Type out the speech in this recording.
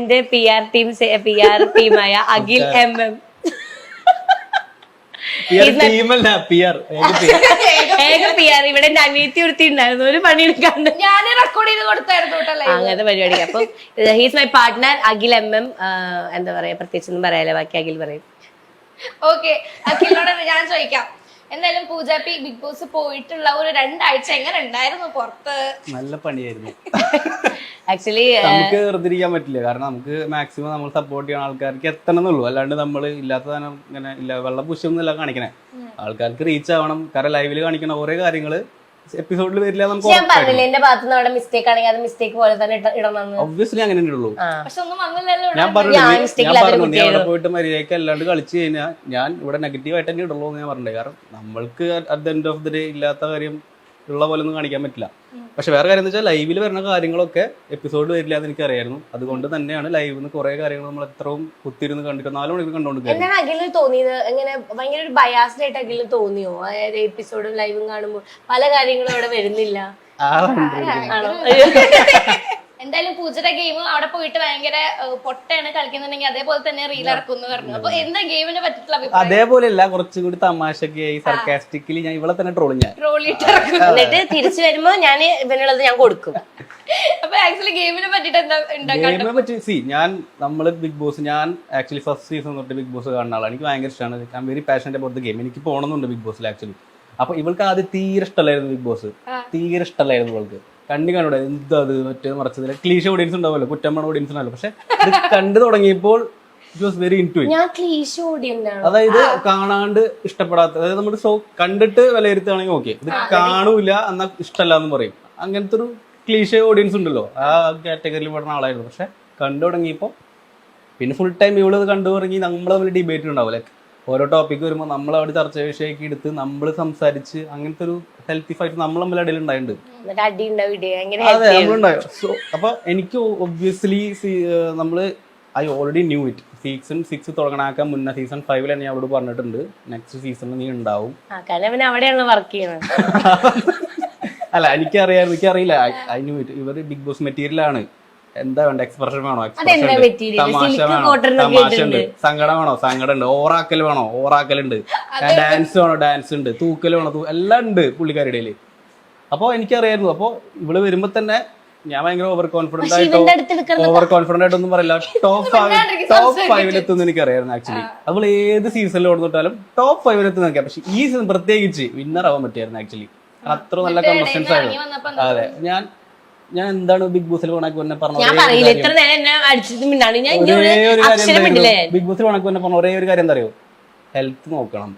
എന്റെ PR ടീമായ Akhil MM. ഏക PR ഇവിടെ എന്റെ അനിയത്തി ഒരുത്തി ഉണ്ടായിരുന്നു, ഒരു പണി എടുക്കാണ്ട് ഞാൻ റെക്കോർഡ് ചെയ്ത് കൊടുത്തായിരുന്നു അങ്ങനത്തെ പരിപാടി. അപ്പം he's my partner Akhil MM. എന്താ പറയാ, പ്രത്യേകിച്ചൊന്നും പറയാലോ, ബാക്കി അഖിൽ പറയും. ഓക്കെ, അഖിലിനോട് ഞാൻ ചോദിക്കാം, എന്തായാലും പൂജാപ്പി ബിഗ് ബോസ് പോയിട്ടുള്ള ഒരു 2 ആഴ്ച എങ്ങനെ ഉണ്ടായിരുന്നു പുറത്ത്? നല്ല പണിയായിരുന്നു. ആക്ച്വലി നമുക്ക് വെറുതെ ഇരിക്കാൻ പറ്റില്ല, കാരണം നമുക്ക് മാക്സിമം നമ്മൾ സപ്പോർട്ട് ചെയ്യുന്ന ആൾക്കാർക്ക് എത്തണമെന്നുള്ളൂ. അല്ലാണ്ട് നമ്മൾ ഇല്ലാത്ത സാധനം ഇങ്ങനെ ഇല്ല വെള്ളം പുഷ്യൊന്നുമില്ല കാണിക്കണേ. ആൾക്കാർക്ക് റീച്ച് ആവണം. കാരണം ലൈവില് കാണിക്കുന്ന ഓരോ കാര്യങ്ങള് എപ്പിസോഡിൽ വരില്ല. നമുക്ക് ഞാൻ പറഞ്ഞില്ല എന്റെ ഭാഗത്തുനിന്ന് അവിടെ മിസ്റ്റേക്ക് ആണെങ്കിൽ അത് മിസ്റ്റേക്ക് പോലെ തന്നെ ഇടണം. ഒബ്വിയസ്ലി അങ്ങനെ ഉള്ളൂ. പക്ഷെ ഒന്നും വന്നില്ലല്ലോ. ഞാൻ പറഞ്ഞു നീ അവിടെ പോയിട്ട് മര്യാദയ്ക്ക് അല്ലാണ്ട് കളിച്ചു കഴിഞ്ഞാൽ ഞാൻ ഇവിടെ നെഗറ്റീവ് ആയിട്ട് തന്നെ ഇടുള്ളൂ എന്ന് ഞാൻ പറഞ്ഞത്. കാരണം നമ്മൾക്ക് at the end of the day ഇല്ലാത്ത കാര്യം ഉള്ള പോലെ ഒന്നും കാണിക്കാൻ പറ്റില്ല. പക്ഷെ വേറെ കാര്യം എന്ന് വെച്ചാൽ ലൈവിൽ വരുന്ന കാര്യങ്ങളൊക്കെ എപ്പിസോഡ് വരില്ല എന്ന് എനിക്ക് അറിയായിരുന്നു. അതുകൊണ്ട് തന്നെയാണ് ലൈവിൽ നിന്ന് കുറെ കാര്യങ്ങൾ നമ്മൾ എത്രയും കുത്തിരുന്ന് കണ്ടിട്ട് 4 മണിക്കൂർ കണ്ടോണ്ട്. എന്താണ് അഖിലിന് തോന്നിയത്? എങ്ങനെ ഭയങ്കര ഒരു ബയാസ്ഡ് ആയിട്ട് അഖിലിന് തോന്നിയോ? അതായത് എപ്പിസോഡും ലൈവും കാണുമ്പോൾ പല കാര്യങ്ങളും അവിടെ വരുന്നില്ല. ആണോ? എന്തായാലും പൂജയുടെ ഗെയിം അവിടെ പോയിട്ട് ഭയങ്കര പൊട്ടയാണ് കളിക്കുന്നുണ്ടെങ്കിൽ അതേപോലെ തന്നെ റീൽ ഇറക്കുന്നു പറഞ്ഞു. അപ്പൊ എന്താ ഗെയിമിനെ പറ്റിയിട്ടുള്ള അഭിപ്രായം? അതേപോലെയല്ല, കുറച്ചും കൂടി തമാശക്കായി സർക്കാസ്റ്റിക്കലി ഞാൻ ഇവളെ തന്നെ ട്രോൾ എന്നിട്ട് തിരിച്ചു വരുമ്പോ ഞാൻ ഇവനുള്ളത് ഞാൻ കൊടുക്കും. അപ്പൊ ആക്ച്വലി ഗെയിമിനെ പറ്റിട്ട് ഗെയിമിനെ പറ്റി നമ്മള് ബിഗ് ബോസ്, ഞാൻ ആക്ച്വലി ഫസ്റ്റ് സീസൺ തൊട്ട് ബിഗ് ബോസ് കാണുന്ന ആളാണ്. എനിക്ക് ഭയങ്കര ഇഷ്ടമാണ്. I am very passionate about the game. എനിക്ക് പോകണമെന്നുണ്ട് ബിഗ് ബോസിൽ ആക്ച്വലി. അപ്പൊ ഇവൾക്ക് ആദ്യം തീരെ ഇഷ്ടമല്ലായിരുന്നു ബിഗ് ബോസ്, തീരെ ഇഷ്ടമല്ലായിരുന്നു ഇവൾക്ക്. കണ്ടൂടെ എന്താ അത് മറ്റേ മറിച്ചതില്ല ക്ലീഷ ഓഡിയൻസ് ഉണ്ടാവുമല്ലോ, കുറ്റമ്മ ഓഡിയൻസ് ഉണ്ടാവല്ലോ. പക്ഷെ ഇത് കണ്ടു തുടങ്ങിയപ്പോൾ it was very into it. അതായത് കാണാണ്ട് ഇഷ്ടപ്പെടാത്ത, അതായത് നമ്മുടെ ഷോ കണ്ടിട്ട് വിലയിരുത്തുകയാണെങ്കിൽ ഓക്കെ, ഇത് കാണൂല എന്നാ ഇഷ്ടമല്ല എന്ന് പറയും. അങ്ങനത്തെ ഒരു ക്ലീഷ ഓഡിയൻസ് ഉണ്ടല്ലോ, ആ കാറ്റഗറിയിൽ പെടുന്ന ആളായിരുന്നു. പക്ഷെ കണ്ടു തുടങ്ങിയപ്പോൾ പിന്നെ ഫുൾ ടൈം ഇവളത് കണ്ടു തുടങ്ങി നമ്മൾ തമ്മിൽ ഡിബേറ്റ് ഉണ്ടാവും. ലൈക്ക് ഓരോ ടോപ്പിക്ക് വരുമ്പോൾ നമ്മൾ അവിടെ ചർച്ച വിഷയമാക്കി എടുത്ത് നമ്മൾ സംസാരിച്ച് അങ്ങനത്തെ ഒരു ഹെൽത്തി ഫൈറ്റ് നമ്മൾ തമ്മിൽ ഇടയിൽ ഉണ്ടായിട്ടുണ്ട്. അതെ, നമ്മളുണ്ടായോ. സോ അപ്പൊ എനിക്ക് ഒബ്വിയസ്ലി നമ്മള് I already new it. Season 6 തുടങ്ങാക്കാൻ മുന്നേ സീസൺ 5 തന്നെ ഞാൻ അവളോട് പറഞ്ഞിട്ടുണ്ട് നെക്സ്റ്റ് സീസണിൽ നീ ഉണ്ടാവും. അല്ല എനിക്കറിയില്ല, ഐ ന്യൂ ഇറ്റ്. ഇവര് ബിഗ് ബോസ് മെറ്റീരിയലാണ്. എന്താ വേണ്ട, എക്സ്പ്രഷൻ വേണോ, തമാശ വേണോ, തമാശ ഉണ്ട്, സങ്കടം വേണോ, സങ്കടം ഉണ്ട്, ഓറാക്കൽ വേണോ, ഓറാക്കലുണ്ട്, ഡാൻസ് വേണോ, ഡാൻസ് ഉണ്ട്, തൂക്കൽ വേണോ, എല്ലാം ഉണ്ട് പുള്ളിക്കാരുടെ ഇടയില്. അപ്പൊ എനിക്കറിയായിരുന്നു. അപ്പൊ ഇവള് വരുമ്പോ തന്നെ ഞാൻ ഭയങ്കര ഓവർ കോൺഫിഡന്റ് ആയിട്ടൊന്നും പറയില്ല. ടോപ്പ് 5 എത്തുന്ന എനിക്കറിയായിരുന്നു ആക്ച്വലി. അവൾ ഏത് സീസണിൽ കൊടുത്തിട്ടാലും ടോപ്പ് 5 എത്തുന്ന. പക്ഷെ ഈ സീസൺ പ്രത്യേകിച്ച് വിന്നർ ആവാൻ പറ്റിയായിരുന്നു ആക്ച്വലി. അത്ര നല്ല കണ്ടസ്റ്റൻസ് ആയിരുന്നു. അതെ, ഞാൻ എന്താണ് ബിഗ് ബോസിൽ ബിഗ് ബോസിൽ പറഞ്ഞ ഒരേ ഒരു കാര്യം എന്താ അറിയോ, ഹെൽത്ത് നോക്കണം.